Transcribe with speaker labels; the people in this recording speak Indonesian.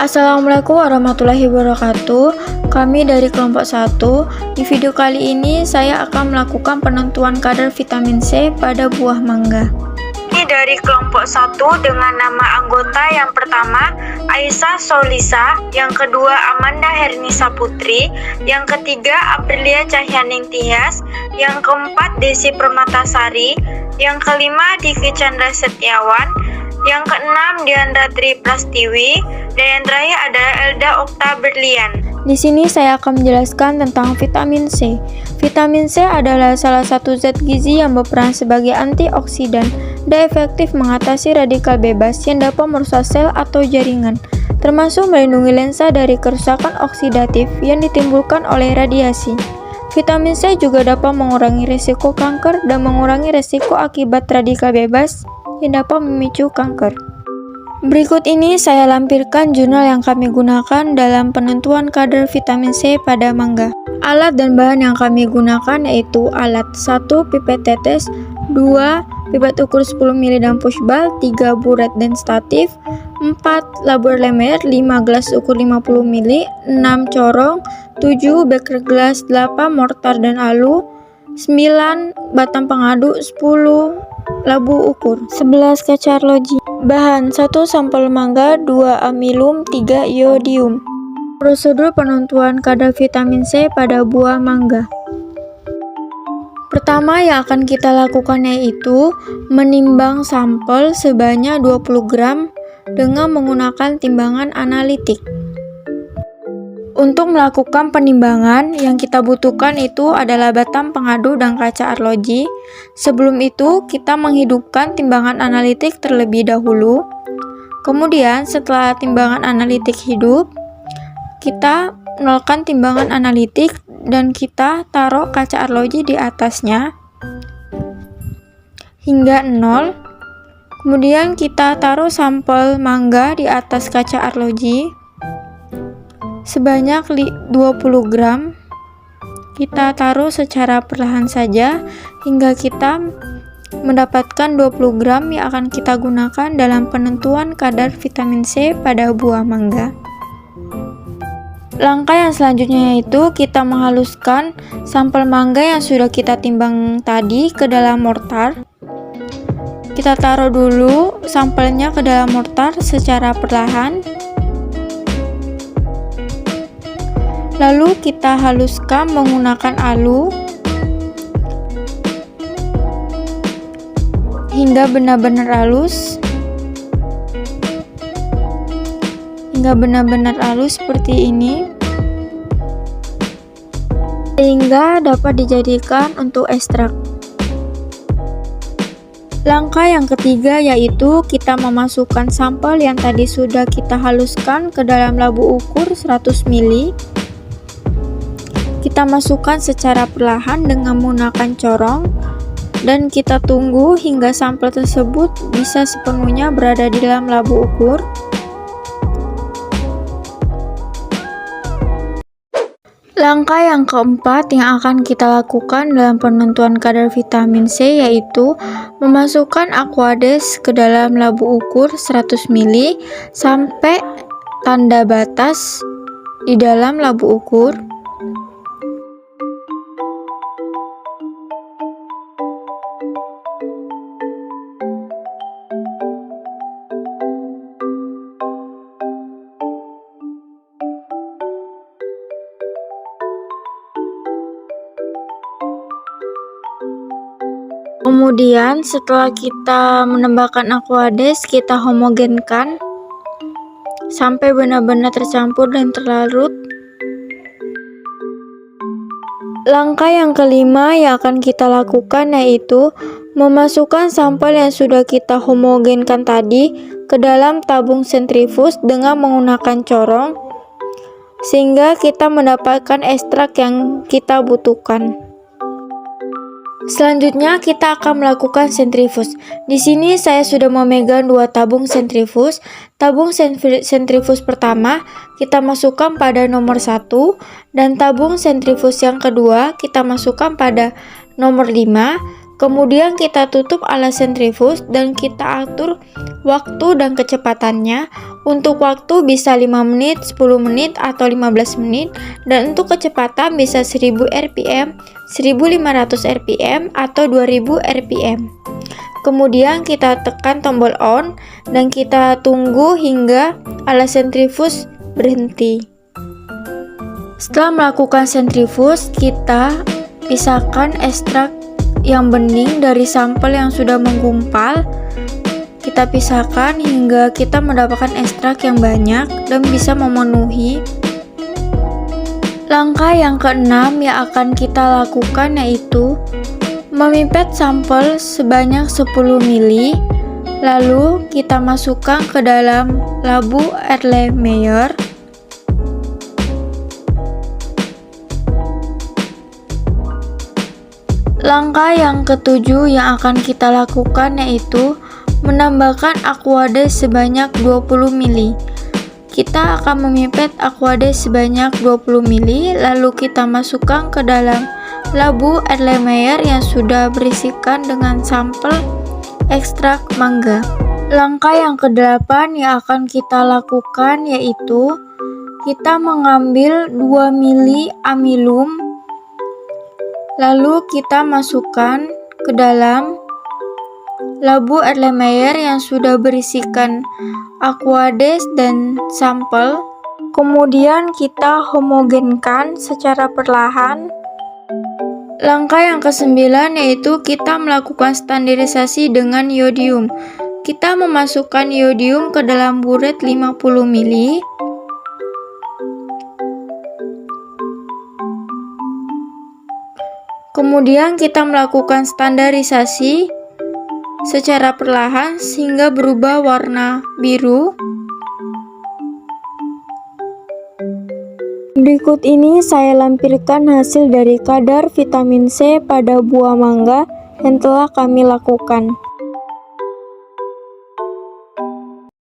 Speaker 1: Assalamualaikum warahmatullahi wabarakatuh. Kami dari kelompok 1. Di video kali ini saya akan melakukan penentuan kadar vitamin C pada buah mangga. Ini dari kelompok 1 dengan nama anggota yang pertama Aisyah Solisa, yang kedua Amanda Hernisa Putri, yang ketiga Aprilia Cahyaning Tias, yang keempat Desi Permatasari, yang kelima Diki Chandra Setiawan, yang keenam Diandra Tri Prastiwi, dan yang terakhir adalah Elda Okta Berlian. Di sini saya akan menjelaskan tentang vitamin C. Vitamin C adalah salah satu zat gizi yang berperan sebagai antioksidan dan efektif mengatasi radikal bebas yang dapat merusak sel atau jaringan, termasuk melindungi lensa dari kerusakan oksidatif yang ditimbulkan oleh radiasi. Vitamin C juga dapat mengurangi risiko kanker dan mengurangi risiko akibat radikal bebas yang dapat memicu kanker. Berikut ini saya lampirkan jurnal yang kami gunakan dalam penentuan kadar vitamin C pada mangga. Alat dan bahan yang kami gunakan yaitu alat 1. Pipet tetes, 2. Pipet ukur 10 ml dan pushball, 3. Buret dan statif, 4. Labor lemer, 5. Gelas ukur 50 ml, 6. Corong, 7. Beker gelas, 8. Mortar dan alu, 9. Batang pengadu, 10. Labu ukur, 11. Kaca arloji. Bahan 1. Sampel mangga, 2. Amilum, 3. Iodium. Prosedur penentuan kadar vitamin C pada buah mangga. Pertama yang akan kita lakukan yaitu menimbang sampel sebanyak 20 gram dengan menggunakan timbangan analitik. Untuk melakukan penimbangan, yang kita butuhkan itu adalah batang pengadu dan kaca arloji. Sebelum itu, kita menghidupkan timbangan analitik terlebih dahulu. Kemudian, setelah timbangan analitik hidup, kita nolkan timbangan analitik dan kita taruh kaca arloji di atasnya hingga 0. Kemudian kita taruh sampel mangga di atas kaca arloji sebanyak 20 gram. Kita taruh secara perlahan saja hingga kita mendapatkan 20 gram yang akan kita gunakan dalam penentuan kadar vitamin C pada buah mangga. Langkah yang selanjutnya yaitu kita menghaluskan sampel mangga yang sudah kita timbang tadi ke dalam mortar. Kita taruh dulu sampelnya ke dalam mortar secara perlahan. Lalu kita haluskan menggunakan alu hingga benar-benar halus. Seperti ini, sehingga dapat dijadikan untuk ekstrak. Langkah yang ketiga yaitu kita memasukkan sampel yang tadi sudah kita haluskan ke dalam labu ukur 100 ml. Kita masukkan secara perlahan dengan menggunakan corong dan kita tunggu hingga sampel tersebut bisa sepenuhnya berada di dalam labu ukur. Langkah yang keempat yang akan kita lakukan dalam penentuan kadar vitamin C yaitu memasukkan Aquades ke dalam labu ukur 100 ml sampai tanda batas di dalam labu ukur. Kemudian setelah kita menambahkan Aquades, kita homogenkan sampai benar-benar tercampur dan terlarut. Langkah yang kelima yang akan kita lakukan yaitu memasukkan sampel yang sudah kita homogenkan tadi ke dalam tabung sentrifuge dengan menggunakan corong sehingga kita mendapatkan ekstrak yang kita butuhkan. Selanjutnya kita akan melakukan sentrifuge. Di sini saya sudah memegang 2 tabung sentrifuge. Tabung sentrifuge pertama kita masukkan pada nomor 1 dan tabung sentrifuge yang kedua kita masukkan pada nomor 5. Kemudian kita tutup alat sentrifuge dan kita atur waktu dan kecepatannya. Untuk waktu bisa 5 menit, 10 menit, atau 15 menit. Dan untuk kecepatan bisa 1000 rpm, 1500 rpm, atau 2000 rpm. Kemudian kita tekan tombol on dan kita tunggu hingga alat sentrifuge berhenti. Setelah melakukan sentrifuge, kita pisahkan ekstrak yang bening dari sampel yang sudah menggumpal. Kita pisahkan hingga kita mendapatkan ekstrak yang banyak dan bisa memenuhi. Langkah yang keenam yang akan kita lakukan yaitu memipet sampel sebanyak 10 ml, lalu kita masukkan ke dalam labu Erlenmeyer. Langkah yang ketujuh yang akan kita lakukan yaitu menambahkan Aquades sebanyak 20 ml. Kita akan memipet Aquades sebanyak 20 ml, lalu kita masukkan ke dalam labu Erlenmeyer yang sudah berisikan dengan sampel ekstrak mangga. Langkah yang ke-8 yang akan kita lakukan yaitu kita mengambil 2 ml amilum, lalu kita masukkan ke dalam labu Erlenmeyer yang sudah berisikan Aquades dan sampel. Kemudian kita homogenkan secara perlahan. Langkah yang ke-9 yaitu kita melakukan standarisasi dengan iodium. Kita memasukkan iodium ke dalam buret 50 ml. Kemudian kita melakukan standarisasi secara perlahan sehingga berubah warna biru. Berikut ini saya lampirkan hasil dari kadar vitamin C pada buah mangga yang telah kami lakukan.